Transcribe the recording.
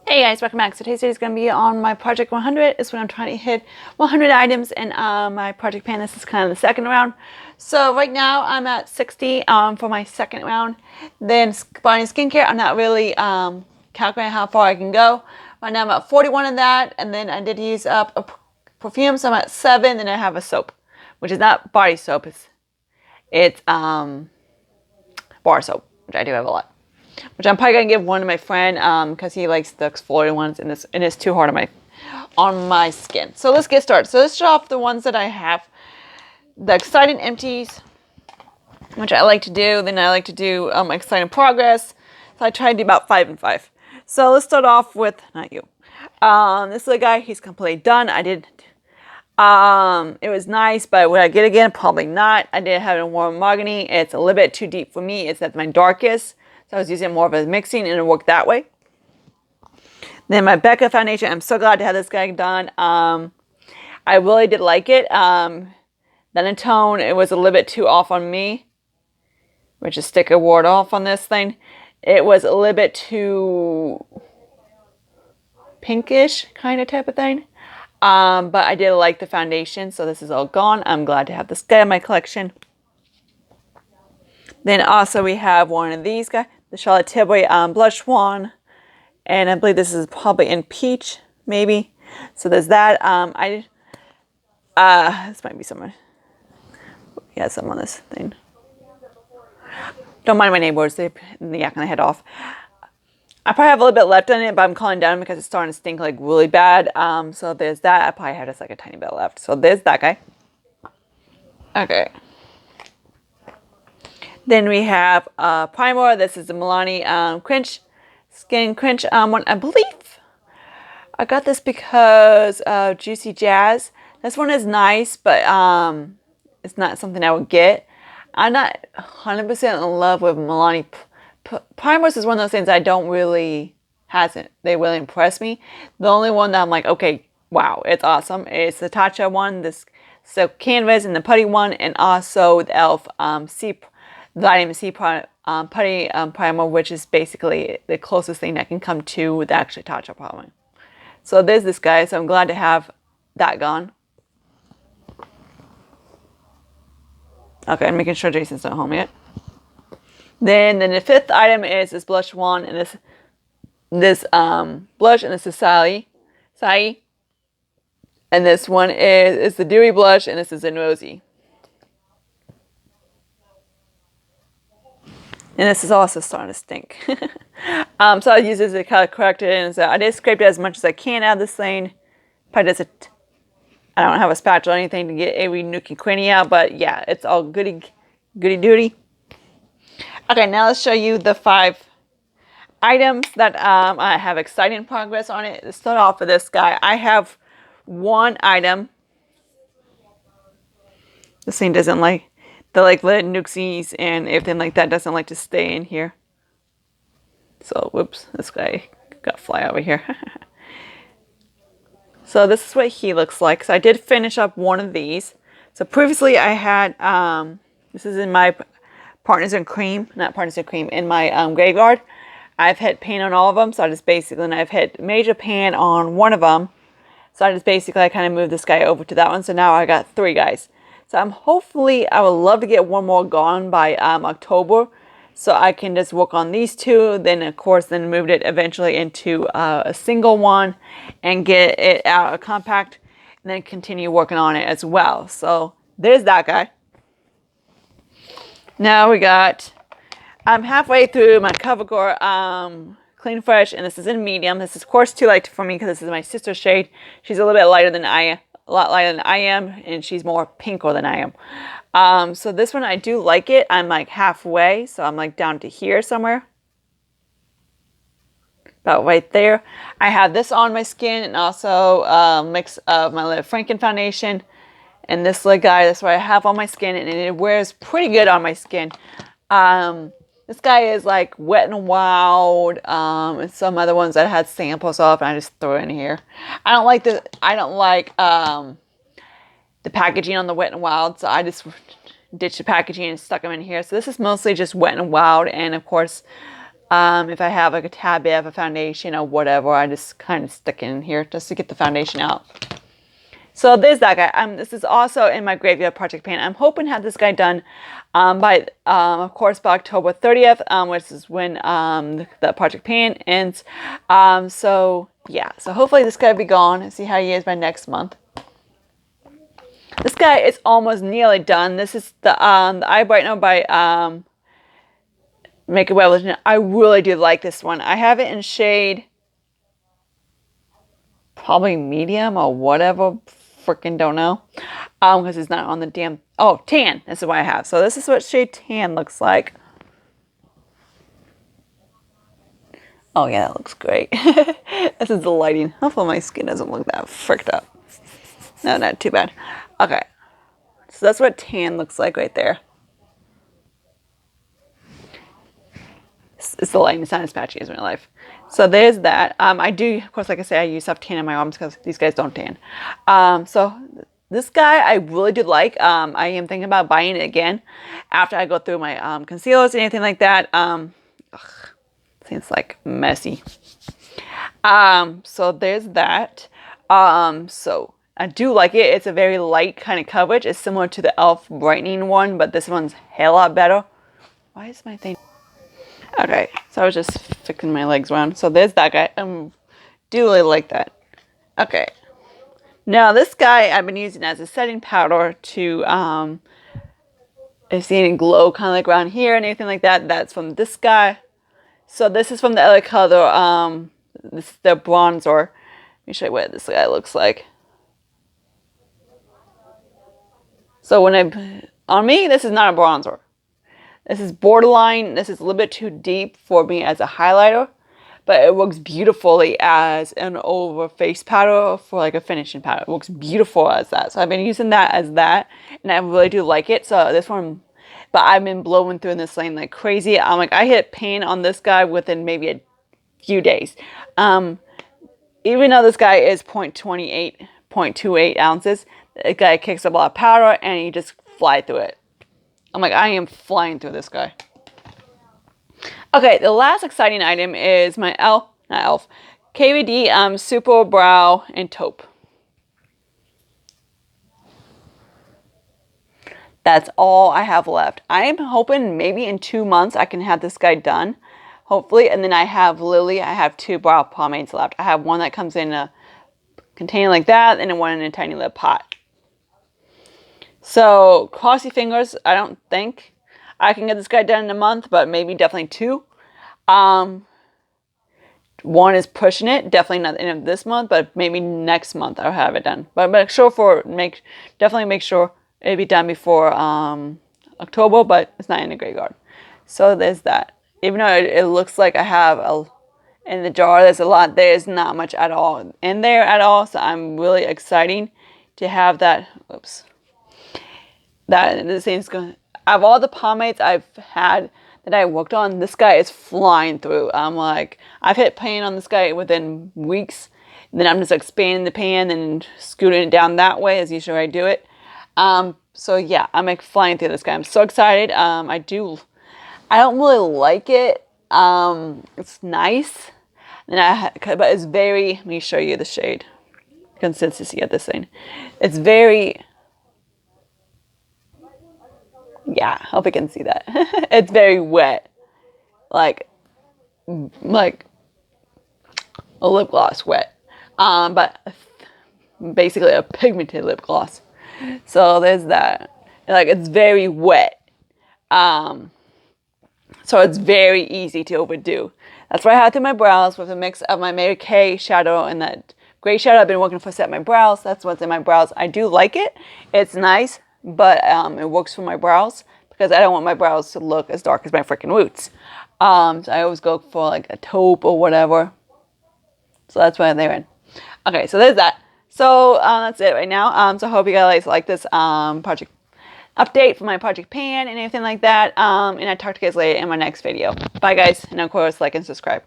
Hey guys, welcome back. So today's video is going to be on my Project 100. It's when I'm trying to hit 100 items in my Project Pan. This is kind of the second round. So right now I'm at 60 for my second round. Then body and skincare, I'm not really calculating how far I can go. Right now I'm at 41 of that, and then I did use up a perfume, so I'm at 7. Then I have a soap, which is not body soap. It's bar soap, which I do have a lot. Which I'm probably gonna give one to my friend because he likes the exfoliating ones, and it's too hard on my skin. So let's get started. So let's show off the ones that I have. The Exciting Empties, which I like to do. Then I like to do Exciting Progress. So I try to do about 5 and 5. So let's start off with not you. This little guy, he's completely done. I did. It was nice, but would I get it again? Probably not. I did have it in warm mahogany. It's a little bit too deep for me. It's at my darkest. So I was using more of a mixing, and it worked that way. Then my Becca foundation, I'm so glad to have this guy done. I really did like it. Then in tone, it was a little bit too off on me, which is sticker ward off on this thing. It was a little bit too pinkish kind of type of thing. But I did like the foundation, so this is all gone. I'm glad to have this guy in my collection. Then also we have one of these guys, the Charlotte Tilbury Blush Wand. And I believe this is probably in peach, maybe. So there's that. This might be someone. Yeah, some on this thing. Don't mind my neighbors, they yak my head off. I probably have a little bit left on it, but I'm calling down because it's starting to stink like really bad. So there's that. I probably have just like a tiny bit left. So there's that guy. Okay. Then we have primer. This is the Milani Quench Skin Quench one. I believe I got this because of Juicy Jazz. This one is nice, but it's not something I would get. I'm not 100% in love with Milani primers. Is one of those things I don't really they really impress me. The only one that I'm like, okay, wow, it's awesome. It's the Tatcha one, this Silk Canvas, and the Putty one, and also the e.l.f. Vitamin C putty primer, which is basically the closest thing that can come to the actual Tatcha primer. So there's this guy, so I'm glad to have that gone. Okay, I'm making sure Jason's not home yet. Then the fifth item is this blush wand, and this blush, and this is Sai. And this one is the Dewy blush, and this is in Rosy. And this is also starting to stink. So I use this to kind of correct it. And so I did scrape it as much as I can out of this thing. Probably just I don't have a spatula or anything to get every nook and cranny out. But yeah, it's all goody doody. Okay, now let's show you the 5 items that I have exciting progress on it. Let's start off with this guy. I have one item. This thing doesn't like the little nooksies and everything like that doesn't like to stay in here. So whoops, this guy got fly over here. So this is what he looks like. So I did finish up one of these. So previously I had this is in my Partners in Cream, not Partners in Cream, in my graveyard. I've hit pan on all of them, so I just basically, and I've hit major pan on one of them. So I just basically, I kind of moved this guy over to that one. So now I got 3 guys. So hopefully, I would love to get one more gone by October. So I can just work on these 2. Then, of course, then moved it eventually into a single one and get it out a compact. And then continue working on it as well. So there's that guy. Now I'm halfway through my CoverGirl Clean Fresh, and this is in medium. This is, of course, too light for me because this is my sister's shade. She's a little bit lighter than I am. A lot lighter than I am, and she's more pinker than I am. So this one, I do like it. I'm like halfway, so I'm like down to here somewhere. About right there. I have this on my skin, and also a mix of my little Franken foundation. And this little guy, that's what I have on my skin, and it wears pretty good on my skin. This guy is like Wet n Wild, and some other ones that I had samples of, and I just threw it in here. I don't like the packaging on the Wet n Wild, so I just ditched the packaging and stuck them in here. So this is mostly just Wet n Wild, and of course, If I have like a tad bit of a foundation or whatever, I just kind of stick it in here just to get the foundation out. So there's that guy. This is also in my Graveyard Project Pan. I'm hoping to have this guy done by, of course, by October 30th, which is when the Project Pan ends. So yeah, so hopefully this guy will be gone and see how he is by next month. This guy is almost nearly done. This is the Eye Brightener by Makeup Revolution. I really do like this one. I have it in shade probably medium or whatever. Freaking don't know. Because it's not on the damn... Oh, tan. This is what I have. So this is what shade tan looks like. Oh yeah, that looks great. This is the lighting. Hopefully my skin doesn't look that fricked up. No, not too bad. Okay. So that's what tan looks like right there. It's the lighting. It's not as patchy as real life. So there's that. I do, of course, like I say, I use stuff tan in my arms because these guys don't tan. So this guy I really do like. I am thinking about buying it again after I go through my concealers and anything like that. Seems like messy. So there's that. So I do like it. It's a very light kind of coverage. It's similar to the e.l.f. brightening one, but this one's a hell lot better. Why is my thing... Okay, so I was just fixing my legs around. So there's that guy. I do really like that. Okay. Now this guy I've been using as a setting powder to, if see any glow kind of like around here and anything like that, that's from this guy. So this is from the other color, this is the bronzer. Let me show you what this guy looks like. So on me, this is not a bronzer. This is borderline. This is a little bit too deep for me as a highlighter, but it works beautifully as an over face powder for like a finishing powder. It works beautiful as that. So I've been using that as that, and I really do like it. So this one, but I've been blowing through this lane like crazy. I hit pan on this guy within maybe a few days. Even though this guy is 0.28 ounces, the guy kicks up a lot of powder and you just fly through it. I am flying through this guy. Okay, the last exciting item is my KVD Super Brow and Taupe. That's all I have left. I am hoping maybe in 2 months I can have this guy done. Hopefully. And then I have Lily. I have 2 brow pomades left. I have one that comes in a container like that and then one in a tiny little pot. So, cross your fingers. I don't think I can get this guy done in a month, but maybe definitely 2. One is pushing it. Definitely not the end of this month, but maybe next month I'll have it done. But definitely make sure it'll be done before October, but it's not in the graveyard. So there's that. Even though it looks like I have in the jar, there's a lot. There's not much at all in there at all. So I'm really excited to have that. Whoops. That this thing's going. Of all the pomades I've had that I worked on, this guy is flying through. I've hit pan on this guy within weeks. And then I'm just expanding the pan and scooting it down that way as usually I do it. So yeah, I'm flying through this guy. I'm so excited. I don't really like it. It's nice. But it's very, let me show you the shade. Consistency of this thing. It's very... Yeah, I hope you can see that. It's very wet. Like a lip gloss wet. But basically a pigmented lip gloss. So there's that. It's very wet. So it's very easy to overdo. That's what I have to my brows with a mix of my Mary Kay shadow and that gray shadow I've been working for set my brows. That's what's in my brows. I do like it. It's nice. But it works for my brows because I don't want my brows to look as dark as my freaking roots. So I always go for like a taupe or whatever. So that's why they're in. Okay, so there's that. So that's it right now. So I hope you guys like this project update for my Project Pan and anything like that. And I'll talk to you guys later in my next video. Bye guys, and of course like and subscribe.